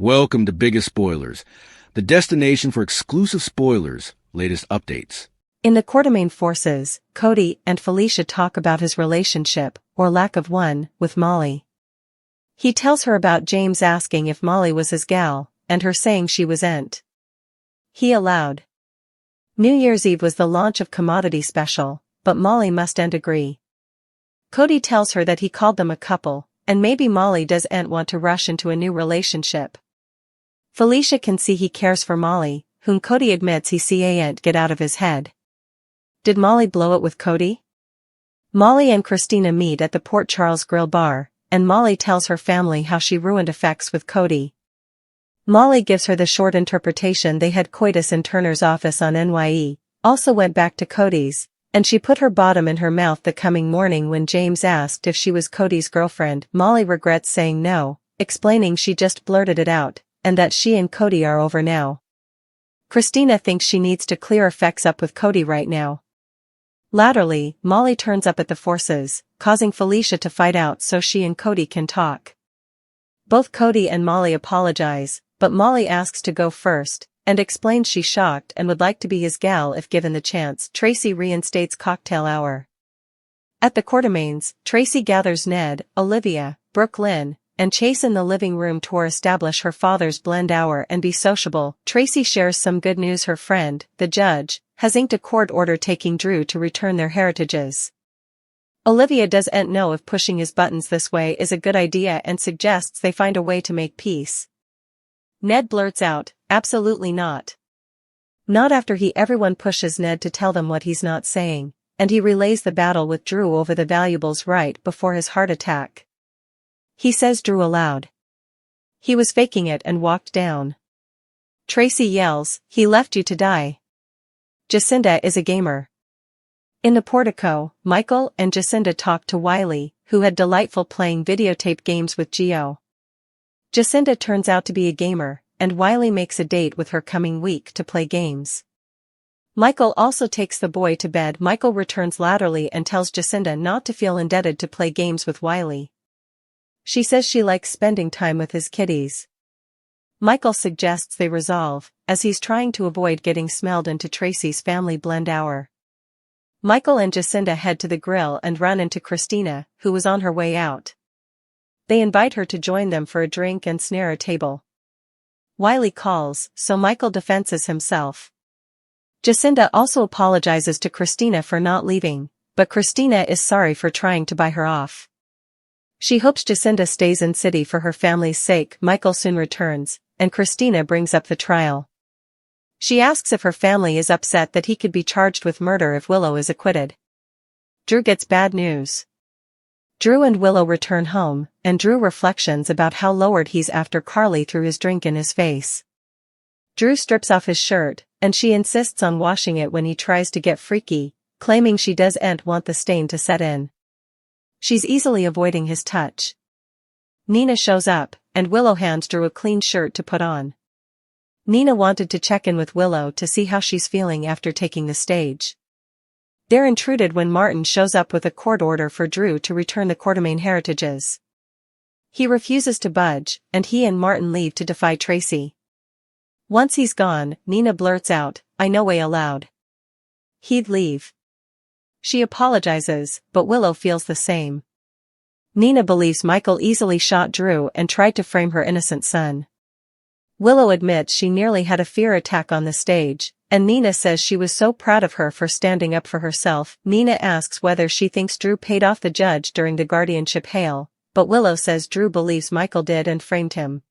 Welcome to Biggest Spoilars, the destination for exclusive spoilers, latest updates. In the Quartermain forces, Cody and Felicia talk about his relationship, or lack of one, with Molly. He tells her about James asking if Molly was his gal, and her saying she wasn't. He allowed. New Year's Eve was the launch of Commodity Special, but Molly mustn't agree. Cody tells her that he called them a couple, and maybe Molly doesn't want to rush into a new relationship. Felicia can see he cares for Molly, whom Cody admits he can't get out of his head. Did Molly blow it with Cody? Molly and Christina meet at the Port Charles Grill bar, and Molly tells her family how she ruined affects with Cody. Molly gives her the short interpretation they had coitus in Turner's office on NYE, also went back to Cody's, and she put her bottom in her mouth the coming morning when James asked if she was Cody's girlfriend. Molly regrets saying no, explaining she just blurted it out, and that she and Cody are over now. Christina thinks she needs to clear effects up with Cody right now. Latterly, Molly turns up at the forces, causing Felicia to fight out so she and Cody can talk. Both Cody and Molly apologize, but Molly asks to go first, and explains she's shocked and would like to be his gal if given the chance. Tracy reinstates cocktail hour. At the Quartermains, Tracy gathers Ned, Olivia, Brooklyn, and Chase in the living room to establish her father's blend hour and be sociable. Tracy shares some good news. Her friend, the judge, has inked a court order taking Drew to return their heritages. Olivia doesn't know if pushing his buttons this way is a good idea and suggests they find a way to make peace. Ned blurts out, absolutely not. Not after everyone pushes Ned to tell them what he's not saying, and he relays the battle with Drew over the valuables right before his heart attack. He says Drew aloud. He was faking it and walked down. Tracy yells, he left you to die. Jacinda is a gamer. In the portico, Michael and Jacinda talk to Wiley, who had delightful playing videotape games with Gio. Jacinda turns out to be a gamer, and Wiley makes a date with her coming week to play games. Michael also takes the boy to bed. Michael returns latterly and tells Jacinda not to feel indebted to play games with Wiley. She says she likes spending time with his kiddies. Michael suggests they resolve, as he's trying to avoid getting smelled into Tracy's family blend hour. Michael and Jacinda head to the grill and run into Christina, who was on her way out. They invite her to join them for a drink and snare a table. Wiley calls, so Michael defenses himself. Jacinda also apologizes to Christina for not leaving, but Christina is sorry for trying to buy her off. She hopes Jacinda stays in city for her family's sake. Michael soon returns, and Christina brings up the trial. She asks if her family is upset that he could be charged with murder if Willow is acquitted. Drew gets bad news. Drew and Willow return home, and Drew reflections about how lowered he's after Carly threw his drink in his face. Drew strips off his shirt, and she insists on washing it when he tries to get freaky, claiming she doesn't want the stain to set in. She's easily avoiding his touch. Nina shows up, and Willow hands Drew a clean shirt to put on. Nina wanted to check in with Willow to see how she's feeling after taking the stage. They're intruded when Martin shows up with a court order for Drew to return the Quartermain heritages. He refuses to budge, and he and Martin leave to defy Tracy. Once he's gone, Nina blurts out, I know way aloud. He'd leave. She apologizes, but Willow feels the same. Nina believes Michael easily shot Drew and tried to frame her innocent son. Willow admits she nearly had a fear attack on the stage, and Nina says she was so proud of her for standing up for herself. Nina asks whether she thinks Drew paid off the judge during the guardianship hail, but Willow says Drew believes Michael did and framed him.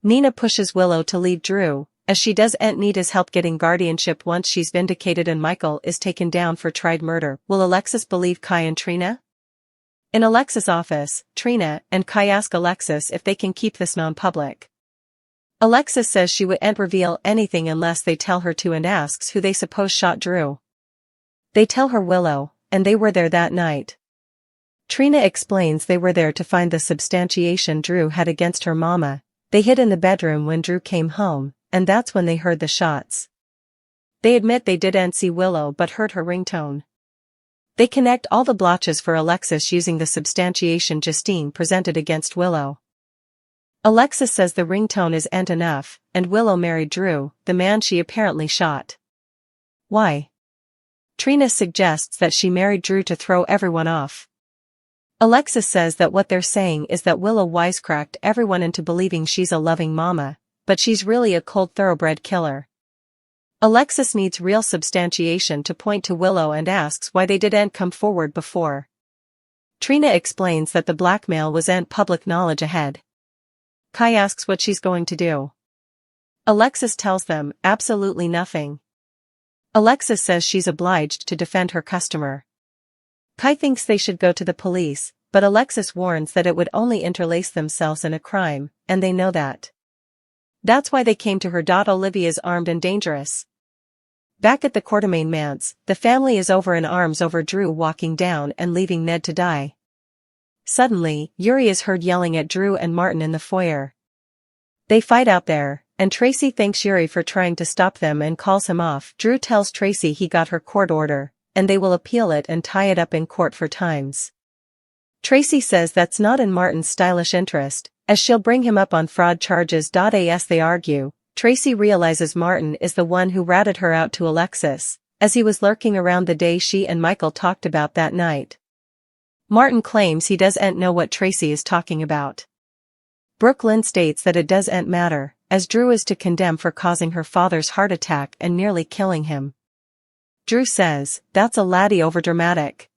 Nina pushes Willow to leave Drew, as she doesn't need his help getting guardianship once she's vindicated and Michael is taken down for tried murder. Will Alexis believe Kai and Trina? In Alexis' office, Trina and Kai ask Alexis if they can keep this non-public. Alexis says she wouldn't reveal anything unless they tell her to and asks who they suppose shot Drew. They tell her Willow, and they were there that night. Trina explains they were there to find the substantiation Drew had against her mama. They hid in the bedroom when Drew came home, and that's when they heard the shots. They admit they didn't see Willow but heard her ringtone. They connect all the blotches for Alexis using the substantiation Justine presented against Willow. Alexis says the ringtone isn't enough, and Willow married Drew, the man she apparently shot. Why? Trina suggests that she married Drew to throw everyone off. Alexis says that what they're saying is that Willow wisecracked everyone into believing she's a loving mama, but she's really a cold thoroughbred killer. Alexis needs real substantiation to point to Willow and asks why they didn't come forward before. Trina explains that the blackmail wasn't public knowledge ahead. Kai asks what she's going to do. Alexis tells them absolutely nothing. Alexis says she's obliged to defend her customer. Kai thinks they should go to the police, but Alexis warns that it would only interlace themselves in a crime, and they know that. That's why they came to her. Olivia's armed and dangerous. Back at the Quartermain manse, the family is over in arms over Drew walking down and leaving Ned to die. Suddenly, Yuri is heard yelling at Drew and Martin in the foyer. They fight out there, and Tracy thanks Yuri for trying to stop them and calls him off. Drew tells Tracy he got her court order, and they will appeal it and tie it up in court for times. Tracy says that's not in Martin's stylish interest, as she'll bring him up on fraud charges. As they argue, Tracy realizes Martin is the one who ratted her out to Alexis, as he was lurking around the day she and Michael talked about that night. Martin claims he doesn't know what Tracy is talking about. Brooklyn states that it doesn't matter, as Drew is to condemn for causing her father's heart attack and nearly killing him. Drew says, that's a laddie overdramatic.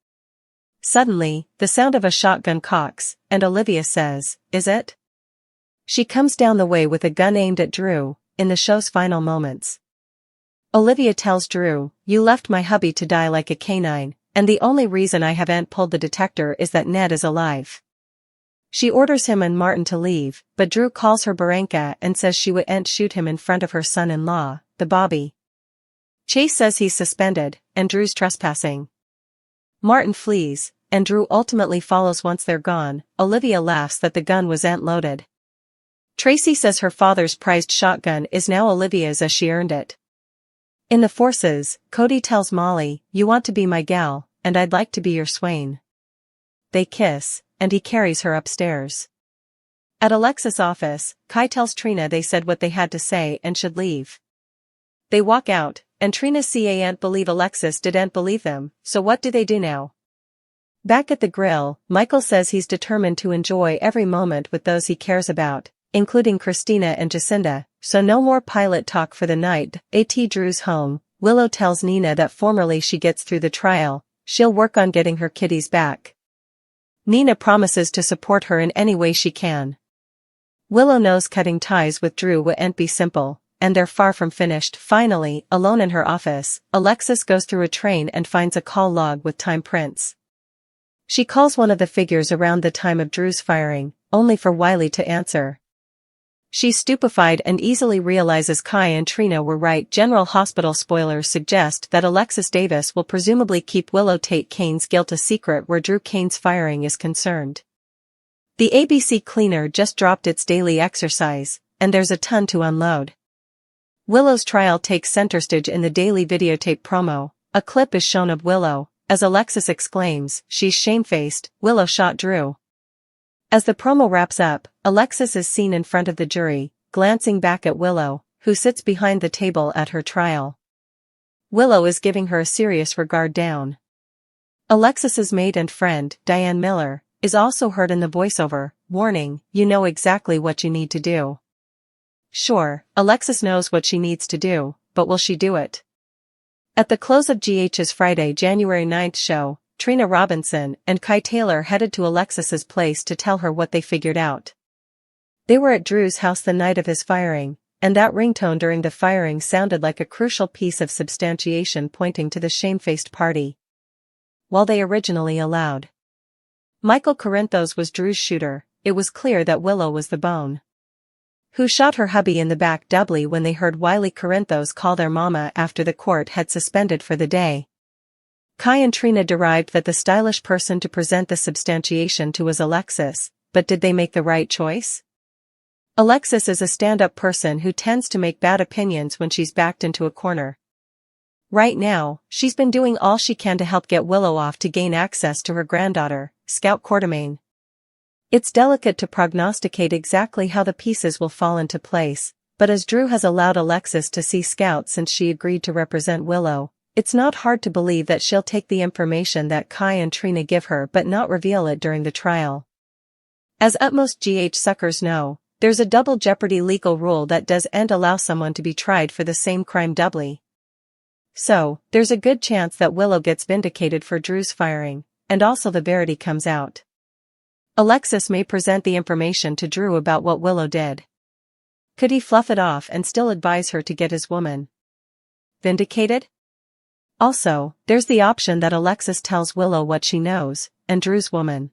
Suddenly, the sound of a shotgun cocks, and Olivia says, is it? She comes down the way with a gun aimed at Drew, in the show's final moments. Olivia tells Drew, you left my hubby to die like a canine, and the only reason I haven't pulled the detector is that Ned is alive. She orders him and Martin to leave, but Drew calls her Baranka and says she wouldn't shoot him in front of her son-in-law, the Bobby. Chase says he's suspended, and Drew's trespassing. Martin flees, and Drew ultimately follows once they're gone. Olivia laughs that the gun wasn't loaded. Tracy says her father's prized shotgun is now Olivia's as she earned it. In the forces, Cody tells Molly, you want to be my gal, and I'd like to be your swain. They kiss, and he carries her upstairs. At Alexis' office, Kai tells Trina they said what they had to say and should leave. They walk out, and Trina can't believe Alexis didn't believe them, so what do they do now? Back at the grill, Michael says he's determined to enjoy every moment with those he cares about, including Christina and Jacinda, so no more pilot talk for the night. At Drew's home, Willow tells Nina that formerly she gets through the trial, she'll work on getting her kitties back. Nina promises to support her in any way she can. Willow knows cutting ties with Drew wouldn't be simple, and they're far from finished. Finally, alone in her office, Alexis goes through a train and finds a call log with time prints. She calls one of the figures around the time of Drew's firing, only for Wiley to answer. She's stupefied and easily realizes Kai and Trina were right. General Hospital spoilers suggest that Alexis Davis will presumably keep Willow Tate Kane's guilt a secret where Drew Kane's firing is concerned. The ABC cleaner just dropped its daily exercise, and there's a ton to unload. Willow's trial takes center stage in the daily videotape promo. A clip is shown of Willow, as Alexis exclaims, she's shamefaced, Willow shot Drew. As the promo wraps up, Alexis is seen in front of the jury, glancing back at Willow, who sits behind the table at her trial. Willow is giving her a serious regard down. Alexis's maid and friend, Diane Miller, is also heard in the voiceover, warning, you know exactly what you need to do. Sure, Alexis knows what she needs to do, but will she do it? At the close of GH's Friday, January 9th show, Trina Robinson and Kai Taylor headed to Alexis's place to tell her what they figured out. They were at Drew's house the night of his firing, and that ringtone during the firing sounded like a crucial piece of substantiation pointing to the shamefaced party. While they originally allowed Michael Corinthos was Drew's shooter, it was clear that Willow was the bone who shot her hubby in the back. Doubly when they heard Wiley Corinthos call their mama after the court had suspended for the day. Kai and Trina derived that the stylish person to present the substantiation to was Alexis, but did they make the right choice? Alexis is a stand-up person who tends to make bad opinions when she's backed into a corner. Right now, she's been doing all she can to help get Willow off to gain access to her granddaughter, Scout Quartermain. It's delicate to prognosticate exactly how the pieces will fall into place, but as Drew has allowed Alexis to see Scout since she agreed to represent Willow, it's not hard to believe that she'll take the information that Kai and Trina give her but not reveal it during the trial. As utmost GH suckers know, there's a double jeopardy legal rule that doesn't allow someone to be tried for the same crime doubly. So, there's a good chance that Willow gets vindicated for Drew's firing, and also the verity comes out. Alexis may present the information to Drew about what Willow did. Could he fluff it off and still advise her to get his woman vindicated? Also, there's the option that Alexis tells Willow what she knows, and Drew's woman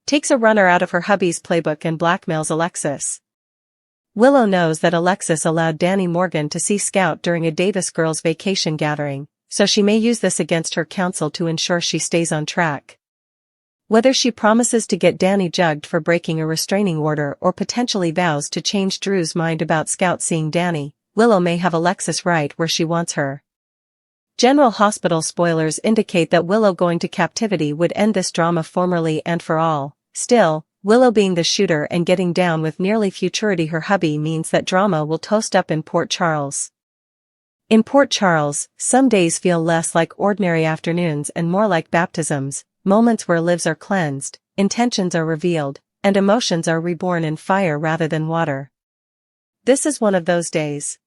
takes a runner out of her hubby's playbook and blackmails Alexis. Willow knows that Alexis allowed Danny Morgan to see Scout during a Davis girls' vacation gathering, so she may use this against her counsel to ensure she stays on track. Whether she promises to get Danny jugged for breaking a restraining order or potentially vows to change Drew's mind about Scout seeing Danny, Willow may have Alexis right where she wants her. General Hospital spoilers indicate that Willow going to captivity would end this drama formally and for all. Still, Willow being the shooter and getting down with nearly futurity her hubby means that drama will toast up in Port Charles. In Port Charles, some days feel less like ordinary afternoons and more like baptisms, moments where lives are cleansed, intentions are revealed, and emotions are reborn in fire rather than water. This is one of those days.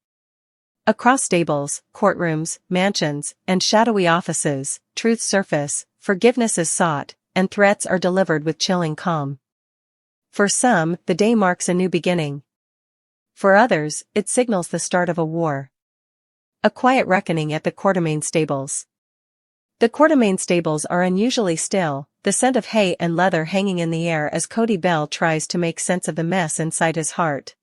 Across stables, courtrooms, mansions, and shadowy offices, truths surface, forgiveness is sought, and threats are delivered with chilling calm. For some, the day marks a new beginning. For others, it signals the start of a war. A quiet reckoning at the Quartermain stables. The Quartermain stables are unusually still, the scent of hay and leather hanging in the air as Cody Bell tries to make sense of the mess inside his heart.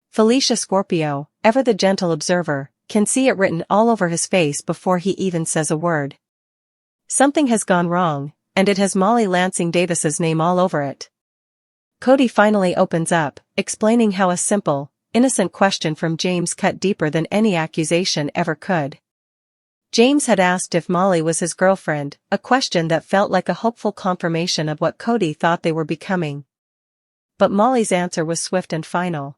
Felicia Scorpio, ever the gentle observer, can see it written all over his face before he even says a word. Something has gone wrong, and it has Molly Lansing Davis's name all over it. Cody finally opens up, explaining how a simple, innocent question from James cut deeper than any accusation ever could. James had asked if Molly was his girlfriend, a question that felt like a hopeful confirmation of what Cody thought they were becoming. But Molly's answer was swift and final.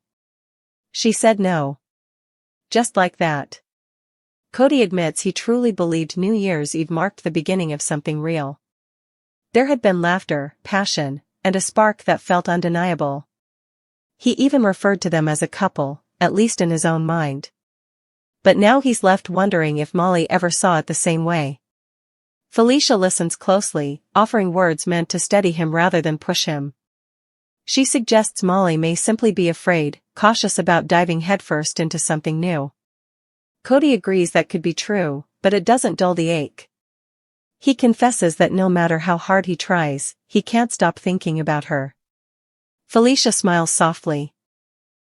She said no. Just like that. Cody admits he truly believed New Year's Eve marked the beginning of something real. There had been laughter, passion, and a spark that felt undeniable. He even referred to them as a couple, at least in his own mind. But now he's left wondering if Molly ever saw it the same way. Felicia listens closely, offering words meant to steady him rather than push him. She suggests Molly may simply be afraid, cautious about diving headfirst into something new. Cody agrees that could be true, but it doesn't dull the ache. He confesses that no matter how hard he tries, he can't stop thinking about her. Felicia smiles softly.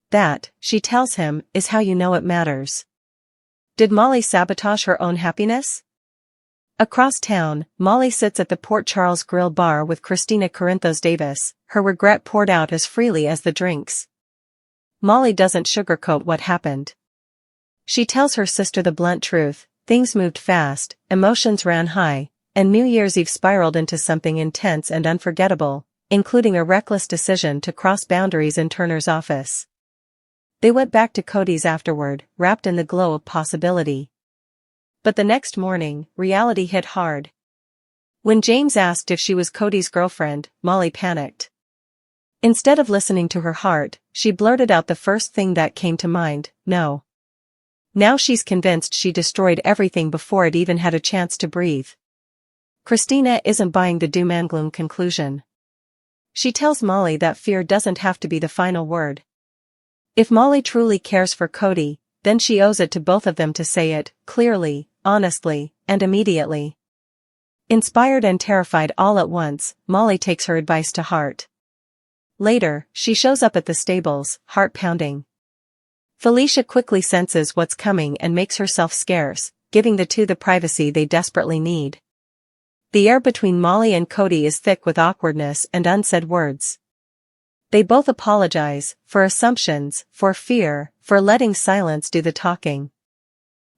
That, she tells him, is how you know it matters. Did Molly sabotage her own happiness? Across town, Molly sits at the Port Charles Grill bar with Christina Corinthos Davis, her regret poured out as freely as the drinks. Molly doesn't sugarcoat what happened. She tells her sister the blunt truth: things moved fast, emotions ran high, and New Year's Eve spiraled into something intense and unforgettable, including a reckless decision to cross boundaries in Turner's office. They went back to Cody's afterward, wrapped in the glow of possibility. But the next morning, reality hit hard. When James asked if she was Cody's girlfriend, Molly panicked. Instead of listening to her heart, she blurted out the first thing that came to mind: no. Now she's convinced she destroyed everything before it even had a chance to breathe. Christina isn't buying the doom and gloom conclusion. She tells Molly that fear doesn't have to be the final word. If Molly truly cares for Cody, then she owes it to both of them to say it, clearly, honestly, and immediately. Inspired and terrified all at once, Molly takes her advice to heart. Later, she shows up at the stables, heart pounding. Felicia quickly senses what's coming and makes herself scarce, giving the two the privacy they desperately need. The air between Molly and Cody is thick with awkwardness and unsaid words. They both apologize, for assumptions, for fear, for letting silence do the talking.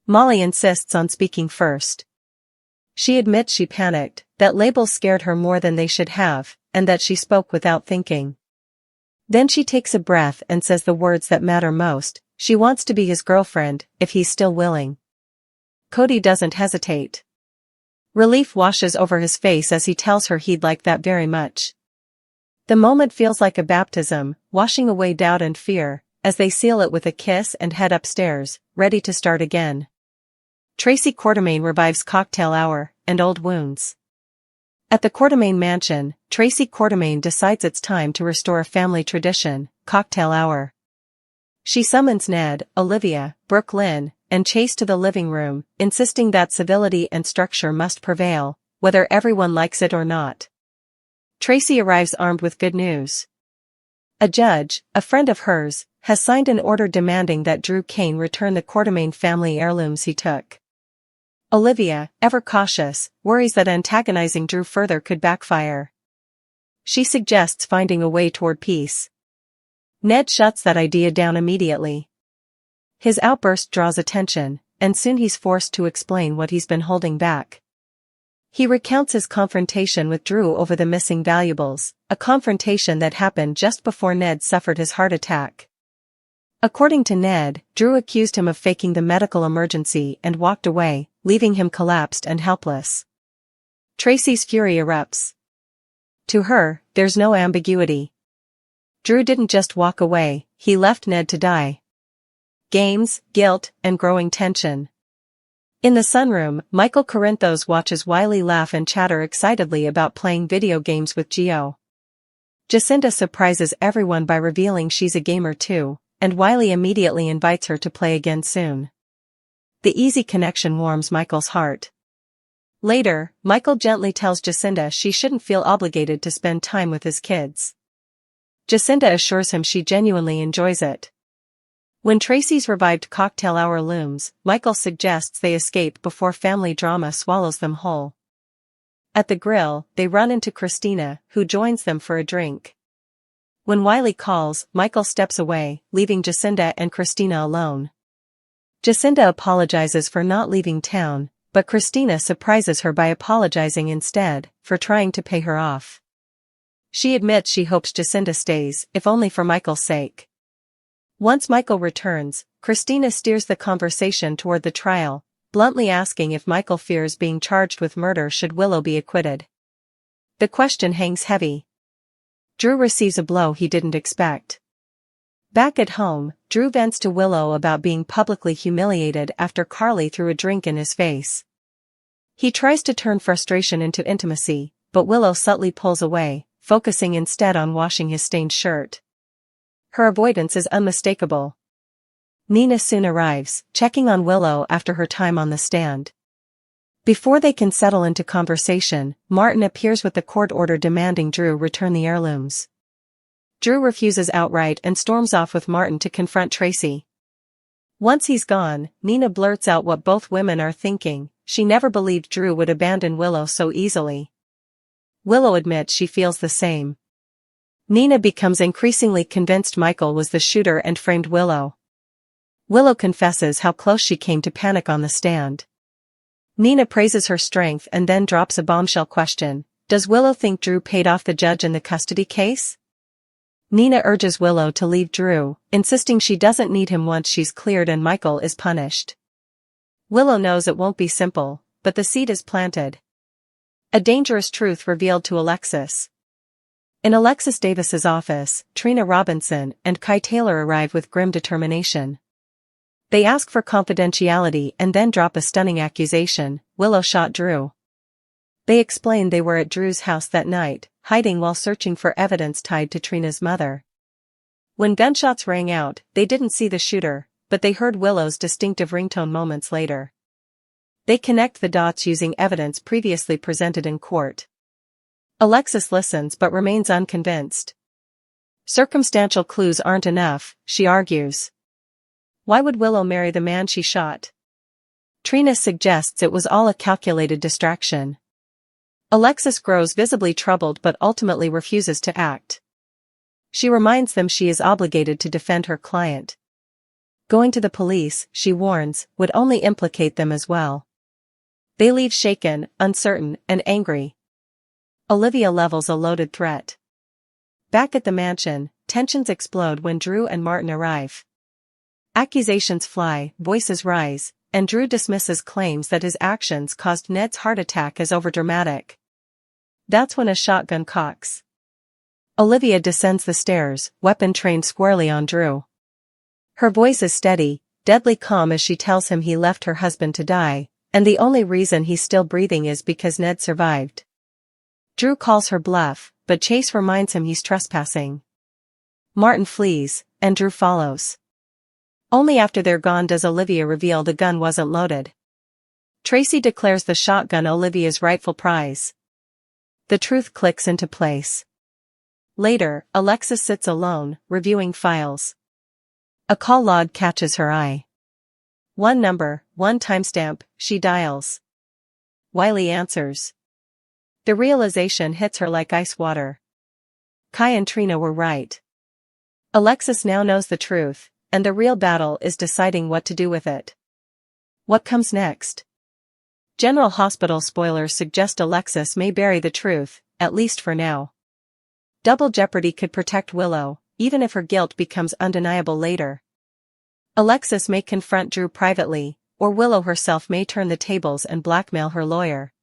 Molly insists on speaking first. She admits she panicked, that labels scared her more than they should have, and that she spoke without thinking. Then she takes a breath and says the words that matter most. She wants to be his girlfriend, if he's still willing. Cody doesn't hesitate. Relief washes over his face as he tells her he'd like that very much. The moment feels like a baptism, washing away doubt and fear, as they seal it with a kiss and head upstairs, ready to start again. Tracy Quartermaine revives cocktail hour and old wounds. At the Quartermaine mansion, Tracy Quartermaine decides it's time to restore a family tradition, cocktail hour. She summons Ned, Olivia, Brooke Lynn, and Chase to the living room, insisting that civility and structure must prevail, whether everyone likes it or not. Tracy arrives armed with good news. A judge, a friend of hers, has signed an order demanding that Drew Kane return the Quartermaine family heirlooms he took. Olivia, ever cautious, worries that antagonizing Drew further could backfire. She suggests finding a way toward peace. Ned shuts that idea down immediately. His outburst draws attention, and soon he's forced to explain what he's been holding back. He recounts his confrontation with Drew over the missing valuables, a confrontation that happened just before Ned suffered his heart attack. According to Ned, Drew accused him of faking the medical emergency and walked away, leaving him collapsed and helpless. Tracy's fury erupts. To her, there's no ambiguity. Drew didn't just walk away, he left Ned to die. Games, guilt, and growing tension. In the sunroom, Michael Corinthos watches Wiley laugh and chatter excitedly about playing video games with Gio. Jacinda surprises everyone by revealing she's a gamer too, and Wiley immediately invites her to play again soon. The easy connection warms Michael's heart. Later, Michael gently tells Jacinda she shouldn't feel obligated to spend time with his kids. Jacinda assures him she genuinely enjoys it. When Tracy's revived cocktail hour looms, Michael suggests they escape before family drama swallows them whole. At the grill, they run into Christina, who joins them for a drink. When Wiley calls, Michael steps away, leaving Jacinda and Christina alone. Jacinda apologizes for not leaving town, but Christina surprises her by apologizing instead, for trying to pay her off. She admits she hopes Jacinda stays, if only for Michael's sake. Once Michael returns, Christina steers the conversation toward the trial, bluntly asking if Michael fears being charged with murder should Willow be acquitted. The question hangs heavy. Drew receives a blow he didn't expect. Back at home, Drew vents to Willow about being publicly humiliated after Carly threw a drink in his face. He tries to turn frustration into intimacy, but Willow subtly pulls away, focusing instead on washing his stained shirt. Her avoidance is unmistakable. Nina soon arrives, checking on Willow after her time on the stand. Before they can settle into conversation, Martin appears with the court order demanding Drew return the heirlooms. Drew refuses outright and storms off with Martin to confront Tracy. Once he's gone, Nina blurts out what both women are thinking. She never believed Drew would abandon Willow so easily. Willow admits she feels the same. Nina becomes increasingly convinced Michael was the shooter and framed Willow. Willow confesses how close she came to panic on the stand. Nina praises her strength and then drops a bombshell question. Does Willow think Drew paid off the judge in the custody case? Nina urges Willow to leave Drew, insisting she doesn't need him once she's cleared and Michael is punished. Willow knows it won't be simple, but the seed is planted. A dangerous truth revealed to Alexis. In Alexis Davis's office, Trina Robinson and Kai Taylor arrive with grim determination. They ask for confidentiality and then drop a stunning accusation: Willow shot Drew. They explain they were at Drew's house that night, hiding while searching for evidence tied to Trina's mother. When gunshots rang out, they didn't see the shooter, but they heard Willow's distinctive ringtone moments later. They connect the dots using evidence previously presented in court. Alexis listens but remains unconvinced. Circumstantial clues aren't enough, she argues. Why would Willow marry the man she shot? Trina suggests it was all a calculated distraction. Alexis grows visibly troubled but ultimately refuses to act. She reminds them she is obligated to defend her client. Going to the police, she warns, would only implicate them as well. They leave shaken, uncertain, and angry. Olivia levels a loaded threat. Back at the mansion, tensions explode when Drew and Martin arrive. Accusations fly, voices rise, and Drew dismisses claims that his actions caused Ned's heart attack as overdramatic. That's when a shotgun cocks. Olivia descends the stairs, weapon trained squarely on Drew. Her voice is steady, deadly calm as she tells him he left her husband to die, and the only reason he's still breathing is because Ned survived. Drew calls her bluff, but Chase reminds him he's trespassing. Martin flees, and Drew follows. Only after they're gone does Olivia reveal the gun wasn't loaded. Tracy declares the shotgun Olivia's rightful prize. The truth clicks into place. Later, Alexis sits alone, reviewing files. A call log catches her eye. One number, one timestamp, she dials. Wiley answers. The realization hits her like ice water. Kai and Trina were right. Alexis now knows the truth, and the real battle is deciding what to do with it. What comes next? General Hospital spoilers suggest Alexis may bury the truth, at least for now. Double jeopardy could protect Willow, even if her guilt becomes undeniable later. Alexis may confront Drew privately, or Willow herself may turn the tables and blackmail her lawyer.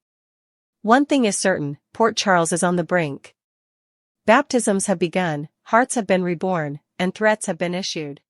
One thing is certain, Port Charles is on the brink. Baptisms have begun, hearts have been reborn, and threats have been issued.